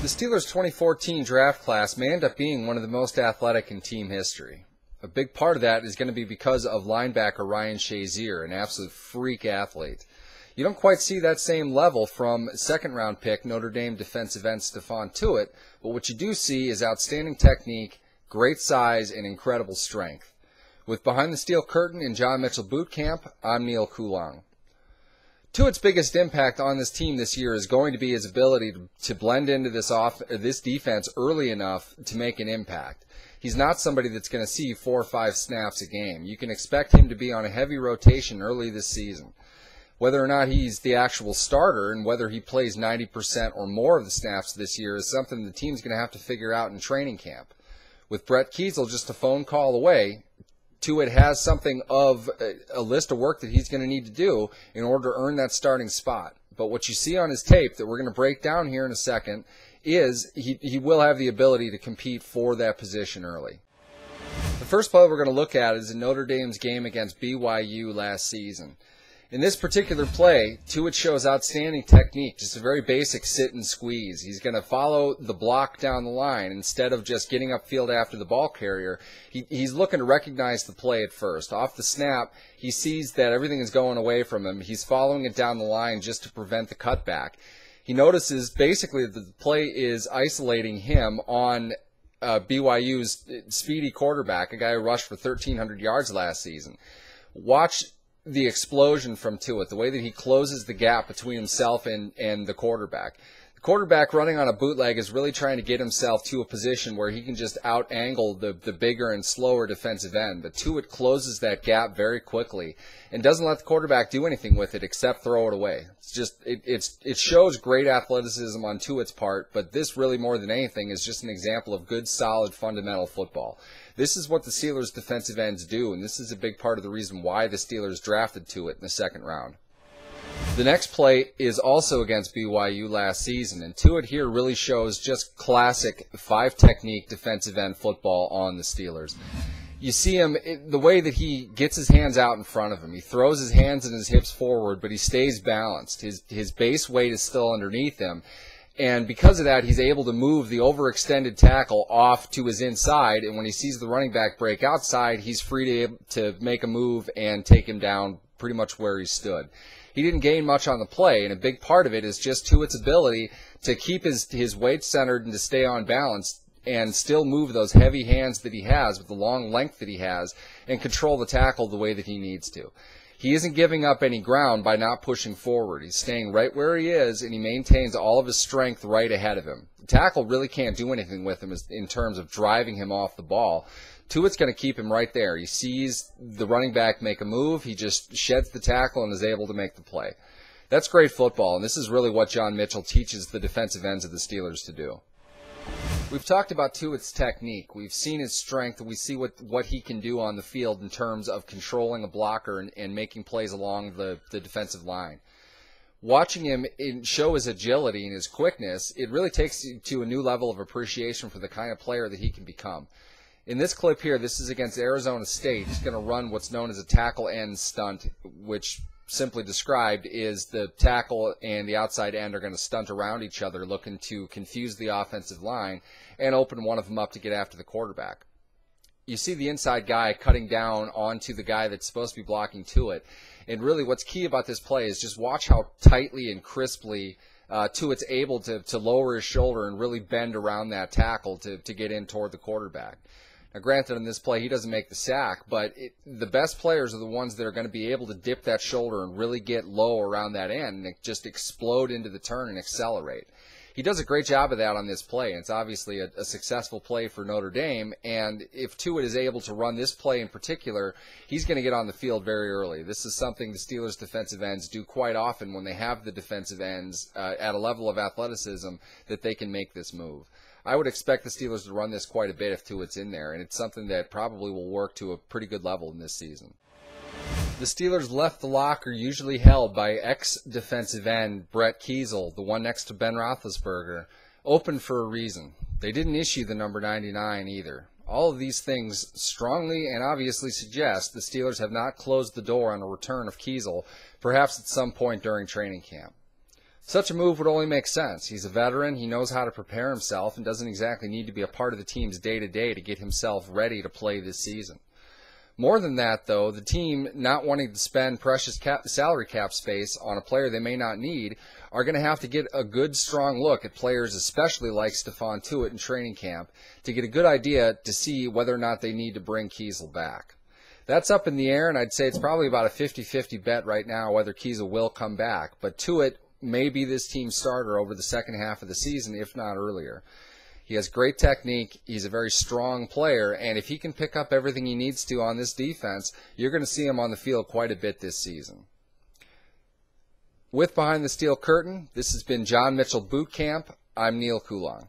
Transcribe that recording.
The Steelers' 2014 draft class may end up being one of the most athletic in team history. A big part of that is going to be because of linebacker Ryan Shazier, an absolute freak athlete. You don't quite see that same level from second-round pick Notre Dame defensive end Stephen Tuitt, but what you do see is outstanding technique, great size, and incredible strength. With Behind the Steel Curtain and John Mitchell Bootcamp, I'm Neal Coolong. Tuitt's biggest impact on this team this year is going to be his ability to blend into this defense early enough to make an impact. He's not somebody that's going to see 4 or 5 snaps a game. You can expect him to be on a heavy rotation early this season. Whether or not he's the actual starter and whether he plays 90% or more of the snaps this year is something the team's going to have to figure out in training camp. With Brett Kiesel just a phone call away, Tuitt has something of a list of work that he's going to need to do in order to earn that starting spot. But what you see on his tape that we're going to break down here in a second is he will have the ability to compete for that position early. The first play we're going to look at is in Notre Dame's game against BYU last season. In this particular play, Tuitt shows outstanding technique, just a very basic sit and squeeze. He's going to follow the block down the line instead of just getting upfield after the ball carrier. He's looking to recognize the play at first. Off the snap, he sees that everything is going away from him. He's following it down the line just to prevent the cutback. He notices basically that the play is isolating him on BYU's speedy quarterback, a guy who rushed for 1,300 yards last season. Watch the explosion from Tuitt, the way that he closes the gap between himself and the quarterback. The quarterback running on a bootleg is really trying to get himself to a position where he can just out-angle the bigger and slower defensive end. But Tuitt closes that gap very quickly and doesn't let the quarterback do anything with it except throw it away. It shows great athleticism on Tuitt's part, but this really more than anything is just an example of good, solid, fundamental football. This is what the Steelers' defensive ends do, and this is a big part of the reason why the Steelers drafted Tuitt in the second round. The next play is also against BYU last season, and Tuitt here really shows just classic 5-technique defensive end football on the Steelers. You see him, the way that he gets his hands out in front of him. He throws his hands and his hips forward, but he stays balanced. His base weight is still underneath him. And because of that, he's able to move the overextended tackle off to his inside, and when he sees the running back break outside, he's free to make a move and take him down pretty much where he stood. He didn't gain much on the play, and a big part of it is just Tuitt's ability to keep his weight centered and to stay on balance and still move those heavy hands that he has with the long length that he has and control the tackle the way that he needs to. He isn't giving up any ground by not pushing forward. He's staying right where he is, and he maintains all of his strength right ahead of him. The tackle really can't do anything with him in terms of driving him off the ball. Tuitt's going to keep him right there. He sees the running back make a move. He just sheds the tackle and is able to make the play. That's great football, and this is really what John Mitchell teaches the defensive ends of the Steelers to do. We've talked about Tuitt's technique. We've seen his strength, and we see what he can do on the field in terms of controlling a blocker and making plays along the defensive line. Watching him show his agility and his quickness, it really takes you to a new level of appreciation for the kind of player that he can become. In this clip here, this is against Arizona State. He's going to run what's known as a tackle end stunt, which simply described is the tackle and the outside end are going to stunt around each other, looking to confuse the offensive line and open one of them up to get after the quarterback. You see the inside guy cutting down onto the guy that's supposed to be blocking Tuitt. And really what's key about this play is just watch how tightly and crisply Tuitt's able to lower his shoulder and really bend around that tackle to get in toward the quarterback. Now, granted, in this play, he doesn't make the sack, but the best players are the ones that are going to be able to dip that shoulder and really get low around that end and just explode into the turn and accelerate. He does a great job of that on this play, and it's obviously a successful play for Notre Dame, and if Tuitt is able to run this play in particular, he's going to get on the field very early. This is something the Steelers' defensive ends do quite often when they have the defensive ends at a level of athleticism that they can make this move. I would expect the Steelers to run this quite a bit if Tuitt's in there, and it's something that probably will work to a pretty good level in this season. The Steelers left the locker usually held by ex-defensive end Brett Kiesel, the one next to Ben Roethlisberger, open for a reason. They didn't issue the number 99 either. All of these things strongly and obviously suggest the Steelers have not closed the door on a return of Kiesel, perhaps at some point during training camp. Such a move would only make sense. He's a veteran, he knows how to prepare himself, and doesn't exactly need to be a part of the team's day-to-day to get himself ready to play this season. More than that, though, the team not wanting to spend precious salary cap space on a player they may not need are going to have to get a good, strong look at players, especially like Stephen Tuitt in training camp, to get a good idea to see whether or not they need to bring Kiesel back. That's up in the air, and I'd say it's probably about a 50-50 bet right now whether Kiesel will come back. But Tuitt may be this team's starter over the second half of the season, if not earlier. He has great technique, he's a very strong player, and if he can pick up everything he needs to on this defense, you're going to see him on the field quite a bit this season. With Behind the Steel Curtain, this has been John Mitchell Bootcamp. I'm Neal Coolong.